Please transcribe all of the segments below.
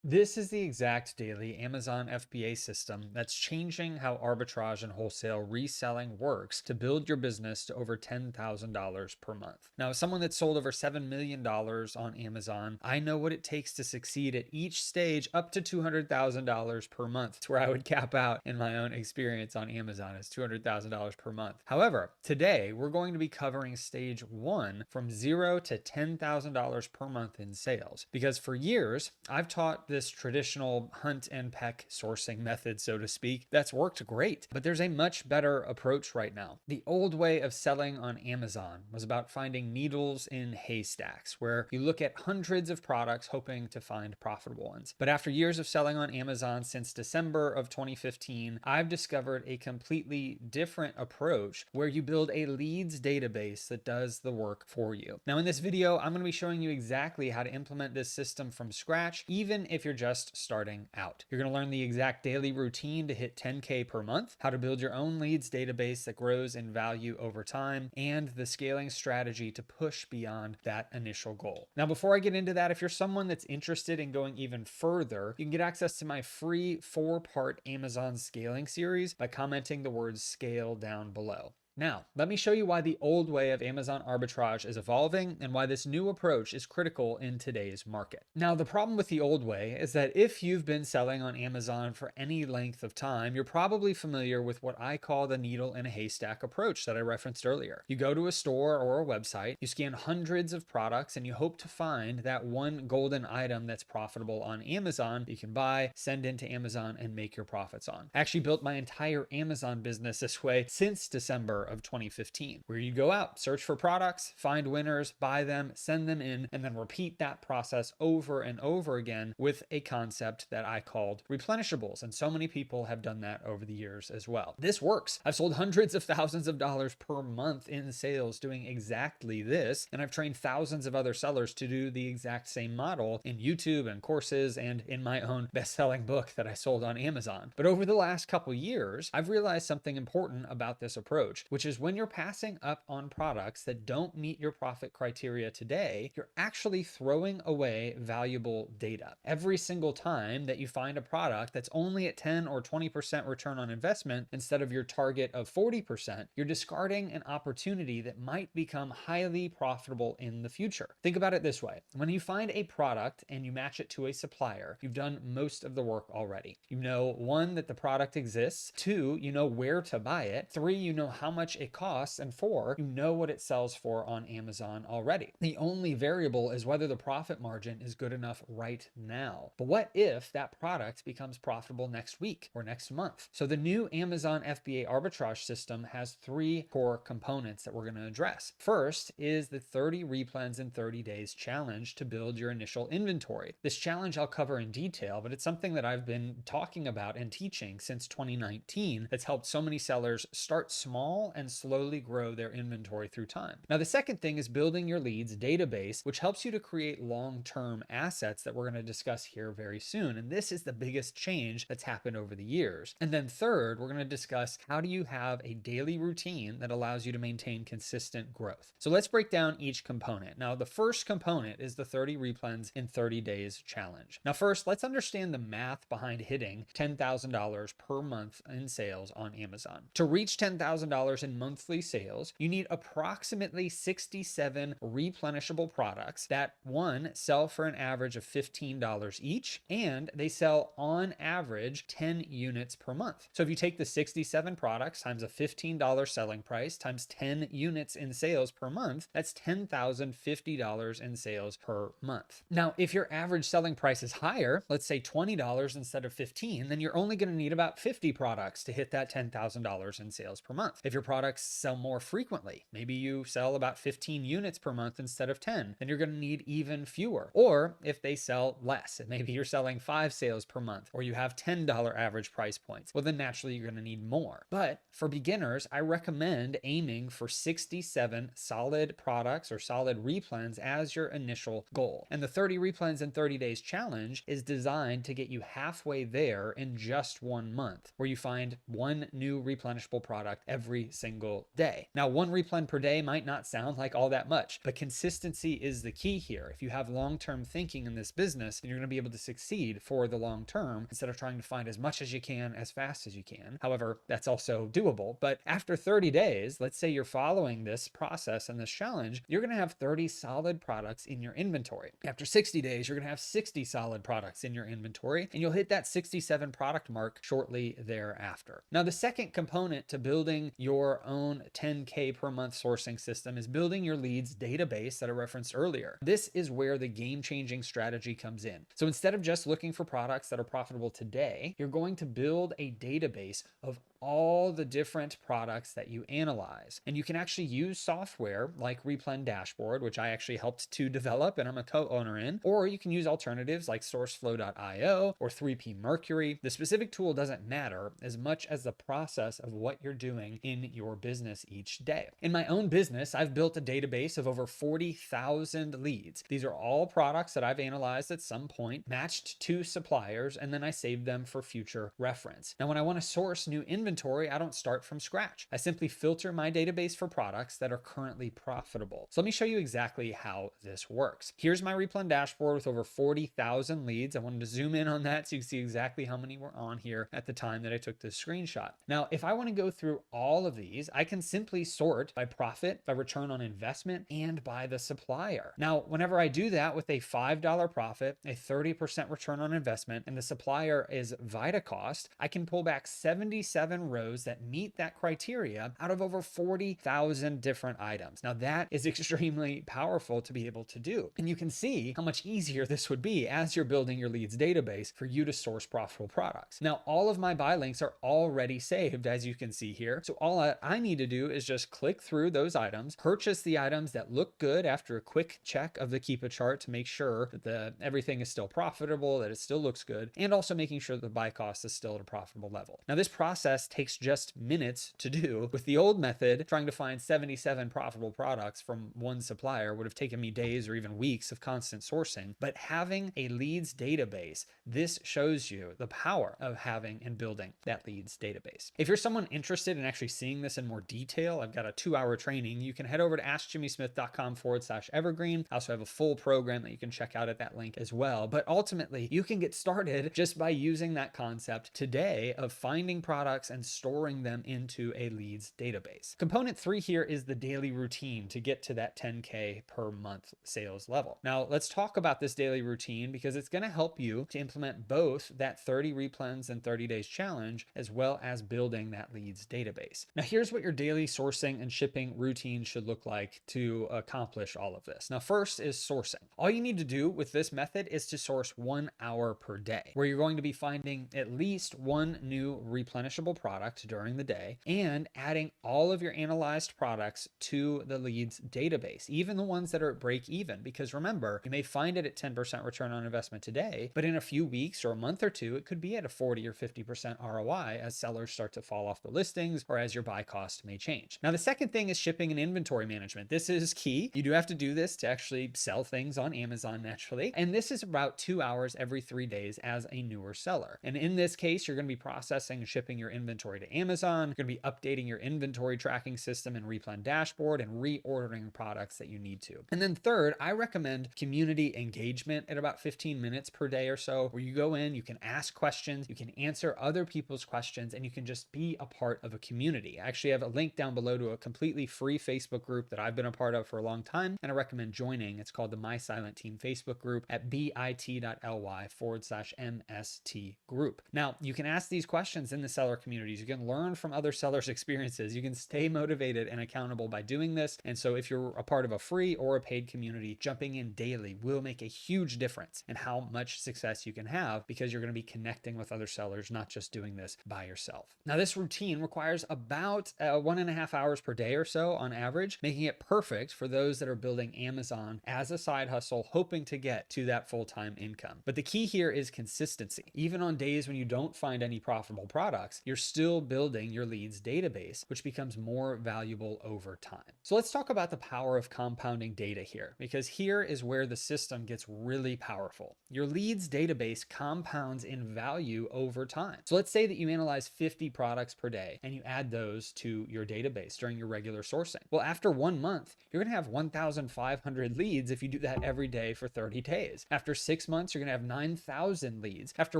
This is the exact daily Amazon FBA system that's changing how arbitrage and wholesale reselling works to build your business to over $10,000 per month. Now, as someone that's sold over $7 million on Amazon, I know what it takes to succeed at each stage up to $200,000 per month. It's where I would cap out in my own experience on Amazon is $200,000 per month. However, today we're going to be covering stage one from $0 to $10,000 per month in sales. Because for years, I've taught this traditional hunt and peck sourcing method, so to speak, that's worked great. But there's a much better approach right now. The old way of selling on Amazon was about finding needles in haystacks, where you look at hundreds of products hoping to find profitable ones. But after years of selling on Amazon since December of 2015, I've discovered a completely different approach where you build a leads database that does the work for you. Now, in this video, I'm going to be showing you exactly how to implement this system from scratch, even if you're just starting out. You're going to learn the exact daily routine to hit 10K per month, how to build your own leads database that grows in value over time, and the scaling strategy to push beyond that initial goal. Now, before I get into that, if you're someone that's interested in going even further, you can get access to my free 4-part Amazon scaling series by commenting the word scale down below. Now, let me show you why the old way of Amazon arbitrage is evolving and why this new approach is critical in today's market. Now, the problem with the old way is that if you've been selling on Amazon for any length of time, you're probably familiar with what I call the needle in a haystack approach that I referenced earlier. You go to a store or a website, you scan hundreds of products, and you hope to find that one golden item that's profitable on Amazon that you can buy, send into Amazon, and make your profits on. I actually built my entire Amazon business this way since December of 2015, where you go out, search for products, find winners, buy them, send them in, and then repeat that process over and over again with a concept that I called replenishables. And so many people have done that over the years as well. This works. I've sold hundreds of thousands of dollars per month in sales doing exactly this. And I've trained thousands of other sellers to do the exact same model in YouTube and courses and in my own best-selling book that I sold on Amazon. But over the last couple years, I've realized something important about this approach, which is when you're passing up on products that don't meet your profit criteria today, you're actually throwing away valuable data. Every single time that you find a product that's only at 10 or 20% return on investment instead of your target of 40%, you're discarding an opportunity that might become highly profitable in the future. Think about it this way. When you find a product and you match it to a supplier, you've done most of the work already. You know, 1, that the product exists, 2, you know where to buy it, 3, you know how much it costs, and 4, you know what it sells for on Amazon already. The only variable is whether the profit margin is good enough right now. But what if that product becomes profitable next week or next month? So the new Amazon FBA arbitrage system has 3 core components that we're going to address. First is the 30 replens in 30 days challenge to build your initial inventory. This challenge I'll cover in detail, but it's something that I've been talking about and teaching since 2019 that's helped so many sellers start small and slowly grow their inventory through time. Now, the second thing is building your leads database, which helps you to create long-term assets that we're going to discuss here very soon. And this is the biggest change that's happened over the years. And then third, we're going to discuss how do you have a daily routine that allows you to maintain consistent growth. So let's break down each component. Now, the first component is the 30 replens in 30 days challenge. Now, first, let's understand the math behind hitting $10,000 per month in sales on Amazon. To reach $10,000 in monthly sales, you need approximately 67 replenishable products that, 1, sell for an average of $15 each, and they sell on average 10 units per month. So if you take the 67 products times a $15 selling price times 10 units in sales per month, that's $10,050 in sales per month. Now, if your average selling price is higher, let's say $20 instead of $15, then you're only going to need about 50 products to hit that $10,000 in sales per month. If your products sell more frequently, maybe you sell about 15 units per month instead of 10, then you're going to need even fewer. Or if they sell less, maybe you're selling 5 sales per month, or you have $10 average price points, well, then naturally you're going to need more. But for beginners, I recommend aiming for 67 solid products or solid replens as your initial goal. And the 30 replens in 30 days challenge is designed to get you halfway there in just 1 month, where you find 1 new replenishable product every single day. Now, one replen per day might not sound like all that much, but consistency is the key here. If you have long-term thinking in this business, then you're going to be able to succeed for the long term instead of trying to find as much as you can as fast as you can. However, that's also doable. But after 30 days, let's say you're following this process and this challenge, you're going to have 30 solid products in your inventory. After 60 days, you're going to have 60 solid products in your inventory, and you'll hit that 67 product mark shortly thereafter. Now, the second component to building your own 10K per month sourcing system is building your leads database that I referenced earlier. This is where the game-changing strategy comes in. So instead of just looking for products that are profitable today, you're going to build a database of all the different products that you analyze. And you can actually use software like Replen Dashboard, which I actually helped to develop and I'm a co-owner in, or you can use alternatives like sourceflow.io or 3P Mercury. The specific tool doesn't matter as much as the process of what you're doing in your business each day. In my own business, I've built a database of over 40,000 leads. These are all products that I've analyzed at some point, matched to suppliers, and then I saved them for future reference. Now, when I want to source new inventory, I don't start from scratch. I simply filter my database for products that are currently profitable. So let me show you exactly how this works. Here's my Replen dashboard with over 40,000 leads. I wanted to zoom in on that so you can see exactly how many were on here at the time that I took this screenshot. Now, if I want to go through all of these, I can simply sort by profit, by return on investment, and by the supplier. Now, whenever I do that with a $5 profit, a 30% return on investment, and the supplier is Vitacost, I can pull back 77 rows that meet that criteria out of over 40,000 different items. Now, that is extremely powerful to be able to do. And you can see how much easier this would be as you're building your leads database for you to source profitable products. Now, all of my buy links are already saved, as you can see here. So all I need to do is just click through those items, purchase the items that look good after a quick check of the Keepa chart to make sure that everything is still profitable, that it still looks good, and also making sure that the buy cost is still at a profitable level. Now, this process takes just minutes to do. With the old method, trying to find 77 profitable products from one supplier would have taken me days or even weeks of constant sourcing. But having a leads database, this shows you the power of having and building that leads database. If you're someone interested in actually seeing this in more detail, I've got a 2-hour training. You can head over to askjimmysmith.com/evergreen. I also have a full program that you can check out at that link as well. But ultimately, you can get started just by using that concept today of finding products and storing them into a leads database. Component 3 here is the daily routine to get to that 10K per month sales level. Now, let's talk about this daily routine because it's going to help you to implement both that 30 replens and 30 days challenge, as well as building that leads database. Now, here's what your daily sourcing and shipping routine should look like to accomplish all of this. Now, first is sourcing. All you need to do with this method is to source 1 hour per day, where you're going to be finding at least one new replenishable product during the day and adding all of your analyzed products to the leads database, even the ones that are at break even. Because remember, you may find it at 10% return on investment today, but in a few weeks or a month or two, it could be at a 40 or 50% ROI as sellers start to fall off the listings or as your buy cost may change. Now, the second thing is shipping and inventory management. This is key. You do have to do this to actually sell things on Amazon naturally. And this is about 2 hours every 3 days as a newer seller. And in this case, you're going to be processing and shipping your inventory to Amazon. You're going to be updating your inventory tracking system in Replen Dashboard and reordering products that you need to. And then third, I recommend community engagement at about 15 minutes per day or so, where you go in, you can ask questions, you can answer other people's questions, and you can just be a part of a community. I actually have a link down below to a completely free Facebook group that I've been a part of for a long time, and I recommend joining. It's called the My Silent Team Facebook group at bit.ly/MST group. Now, you can ask these questions in the seller communities. You can learn from other sellers' experiences. You can stay motivated and accountable by doing this. And so if you're a part of a free or a paid community, jumping in daily will make a huge difference in how much success you can have, because you're going to be connecting with other sellers, not just doing this by yourself. Now, this routine requires about 1.5 hours per day or so on average, making it perfect for those that are building Amazon as a side hustle, hoping to get to that full-time income. But the key here is consistency. Even on days when you don't find any profitable products, you're still building your leads database, which becomes more valuable over time. So let's talk about the power of compounding data here, because here is where the system gets really powerful. Your leads database compounds in value over time. So let's say that you analyze 50 products per day and you add those to your database during your regular sourcing. Well, after 1 month, you're going to have 1,500 leads if you do that every day for 30 days. After 6 months, you're going to have 9,000 leads. After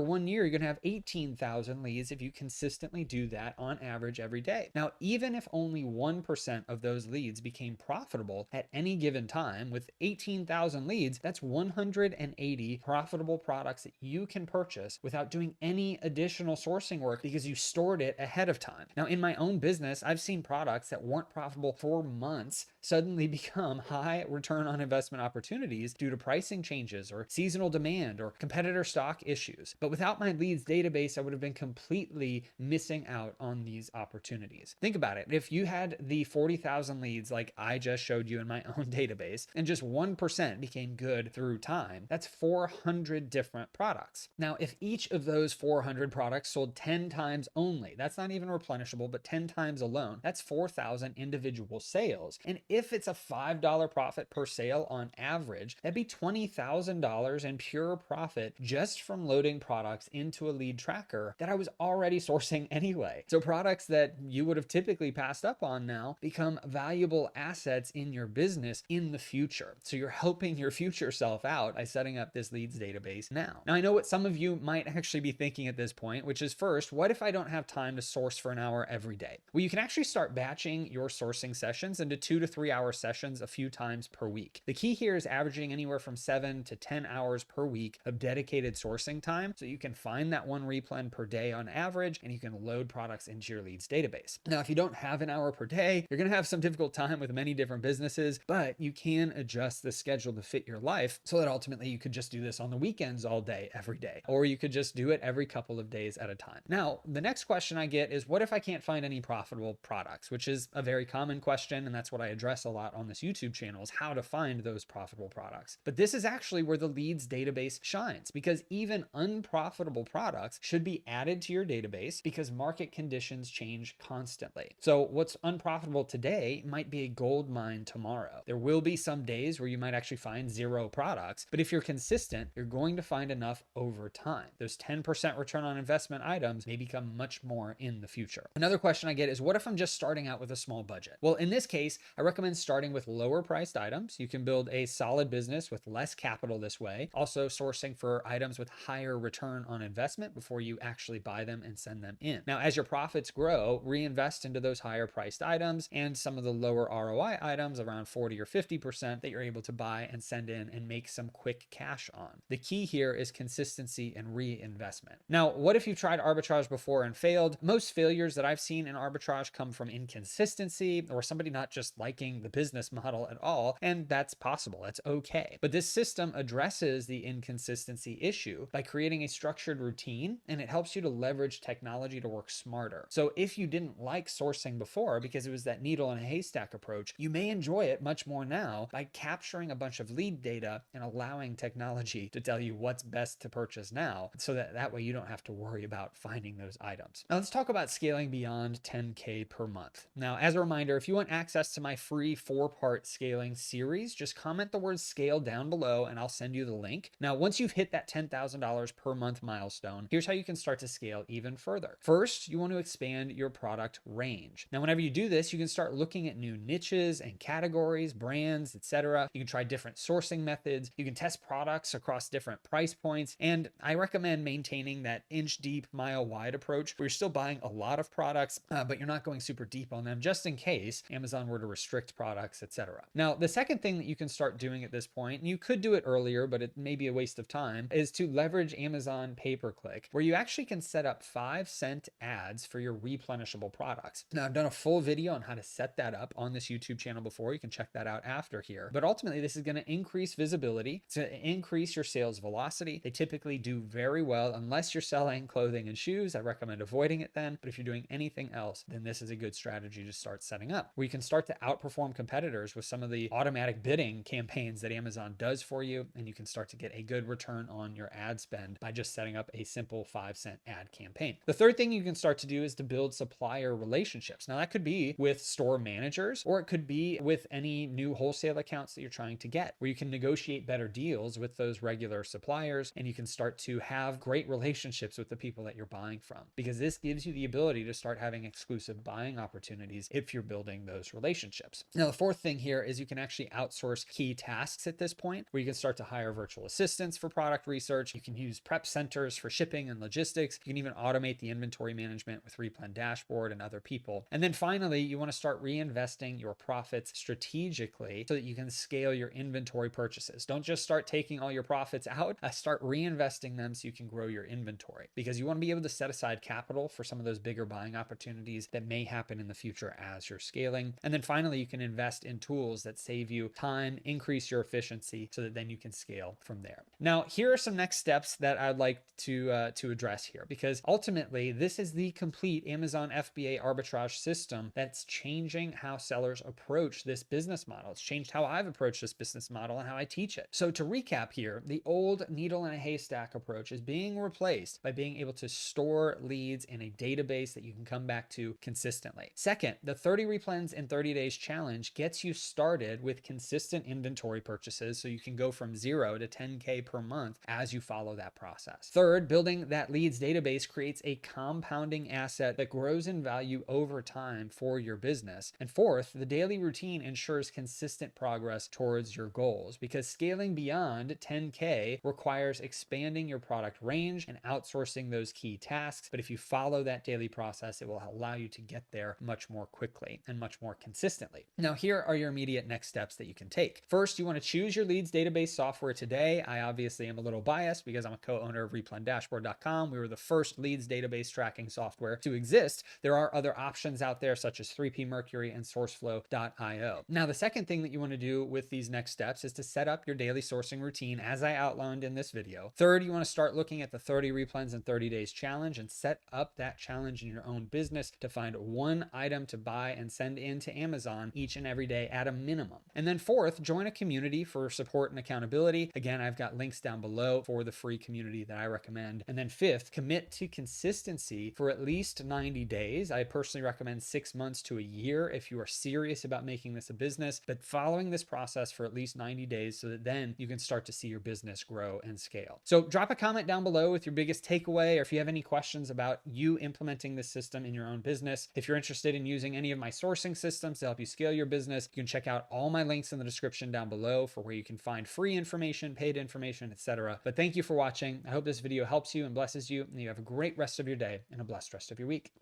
1 year, you're going to have 18,000 leads if you consistently do that on average every day. Now, even if only 1% of those leads became profitable at any given time, with 18,000 leads, that's 180 profitable products that you can purchase without doing any additional sourcing work because you stored it ahead of time. Now, in my own business, I've seen products that weren't profitable for months suddenly become high return on investment opportunities due to pricing changes or seasonal demand or competitor stock issues. But without my leads database, I would have been completely missing out on these opportunities. Think about it. If you had the 40,000 leads like I just showed you in my own database, and just 1% became good through time, that's 400 different products. Now, if each of those 400 products sold 10 times only, that's not even replenishable, but 10 times alone, that's 4,000 individual sales. And if it's a $5 profit per sale on average, that'd be $20,000 in pure profit just from loading products into a lead tracker that I was already sourcing anyway. So products that you would have typically passed up on now become valuable assets in your business in the future. So you're helping your future self out by setting up this leads database now. Now, I know what some of you might actually be thinking at this point, which is, first, what if I don't have time to source for an hour every day? Well, you can actually start batching your sourcing sessions into 2 to 3 hour sessions a few times per week. The key here is averaging anywhere from 7 to 10 hours per week of dedicated sourcing time, so you can find that one replen per day on average, and you can load products into your leads database. Now, if you don't have an hour per day, you're going to have some difficult time with many different businesses, but you can adjust the schedule to fit your life so that ultimately you could just do this on the weekends all day, every day, or you could just do it every couple of days at a time. Now, the next question I get is, what if I can't find any profitable products? Which is a very common question, and that's what I address a lot on this YouTube channel, is how to find those profitable products. But this is actually where the leads database shines, because even unprofitable products should be added to your database because market conditions change constantly. So what's unprofitable today might be a gold mine tomorrow. There will be some days where you might actually find 0 products, but if you're consistent, you're going to find enough over time. Those 10% return on investment items may become much more in the future. Another question I get is, what if I'm just starting out with a small budget? Well, in this case, I recommend starting with lower priced items. You can build a solid business with less capital this way. Also, sourcing for items with higher return on investment before you actually buy them and send them in. Now, as your profits grow, reinvest into those higher priced items and some of the lower ROI items, around 40 or 50%, that you're able to buy and send in and make some quick cash on. The key here is consistency and reinvestment. Now, what if you've tried arbitrage before and failed? Most failures that I've seen in arbitrage come from inconsistency or somebody not just liking the business model at all, and that's possible. That's okay. But this system addresses the inconsistency issue by creating a structured routine, and it helps you to leverage technology to work smarter. So if you didn't like sourcing before because it was that needle in a haystack approach, you may enjoy it much more now by capturing a bunch of lead data and allowing technology to tell you what's best to purchase now, so that way you don't have to worry about finding those items. Now let's talk about scaling beyond 10K per month. Now, as a reminder, if you want access to my free 4-part scaling series, just comment the word scale down below and I'll send you the link. Now, once you've hit that $10,000 per month milestone, here's how you can start to scale even further. First, you want to expand your product range. Now, whenever you do this, you can start looking at new niches and categories, brands, etc. You can try different sourcing methods. You can test products across different price points. And I recommend maintaining that inch deep, mile wide approach where you're still buying a lot of products, but you're not going super deep on them just in case Amazon were to restrict products, etc. Now, the second thing that you can start doing at this point, and you could do it earlier, but it may be a waste of time, is to leverage Amazon pay-per-click, where you actually can set up 5-cent ads for your replenishable products. Now, I've done a full video on how to set that up on this YouTube channel before. You can check that out after here. But ultimately, this is going to increase visibility. It's going to increase your sales velocity. They typically do very well unless you're selling clothing and shoes. I recommend avoiding it then. But if you're doing anything else, then this is a good strategy to start setting up, where you can start to outperform competitors with some of the automatic bidding campaigns that Amazon does for you. And you can start to get a good return on your ad spend by just setting up a simple 5-cent ad campaign. The third thing you can start to do is to build supplier relationships. Now, that could be with store managers, or it could be with any new wholesale accounts that you're trying to get, where you can negotiate better deals with those regular suppliers, and you can start to have great relationships with the people that you're buying from, because this gives you the ability to start having exclusive buying opportunities if you're building those relationships. Now, the fourth thing here is you can actually outsource key tasks at this point, where you can start to hire virtual assistants for product research. You can use prep centers for shipping and logistics. You can even automate the inventory management with Replen Dashboard and other people. And then finally, you want to start reinvesting your profits strategically so that you can scale your inventory purchases. Don't just start taking all your profits out, start reinvesting them so you can grow your inventory, because you want to be able to set aside capital for some of those bigger buying opportunities that may happen in the future as you're scaling. And then finally, you can invest in tools that save you time, increase your efficiency, so that then you can scale from there. Now, here are some next steps that I'd like to address here, because ultimately this is the complete Amazon FBA arbitrage system that's changing how sellers approach this business model. It's changed how I've approached this business model and how I teach it. So to recap here, the old needle-in-a-haystack approach is being replaced by being able to store leads in a database that you can come back to consistently. Second, the 30 replens in 30 days challenge gets you started with consistent inventory purchases, so you can go from 0 to 10K per month as you follow that process. Third, building that leads database creates a compounding asset that grows in value over time for your business. And fourth, the daily routine ensures consistent progress towards your goals, because scaling beyond 10K requires expanding your product range and outsourcing those key tasks. But if you follow that daily process, it will allow you to get there much more quickly and much more consistently. Now, here are your immediate next steps that you can take. First, you want to choose your leads database software today. I obviously am a little biased because I'm a co-owner of ReplenDashboard.com. We were the first leads database tracking software to exist. There are other options out there such as 3P Mercury and SourceFlow.io. Now, the second thing that you want to do with these next steps is to set up your daily sourcing routine as I outlined in this video. Third, you want to start looking at the 30 replens in 30 days challenge and set up that challenge in your own business to find one item to buy and send into Amazon each and every day at a minimum. And then fourth, join a community for support and accountability. Again, I've got links down below for the free community that I recommend. And then fifth, commit to consistency for at least 90 days. I personally recommend 6 months to a year if you are serious about making this a business, but following this process for at least 90 days so that then you can start to see your business grow and scale. So drop a comment down below with your biggest takeaway, or if you have any questions about you implementing this system in your own business. If you're interested in using any of my sourcing systems to help you scale your business, you can check out all my links in the description down below for where you can find free information, paid information, etc. But thank you for watching. I hope this video helps you and blesses you, and you have a great rest of your day and a blessed rest of your week.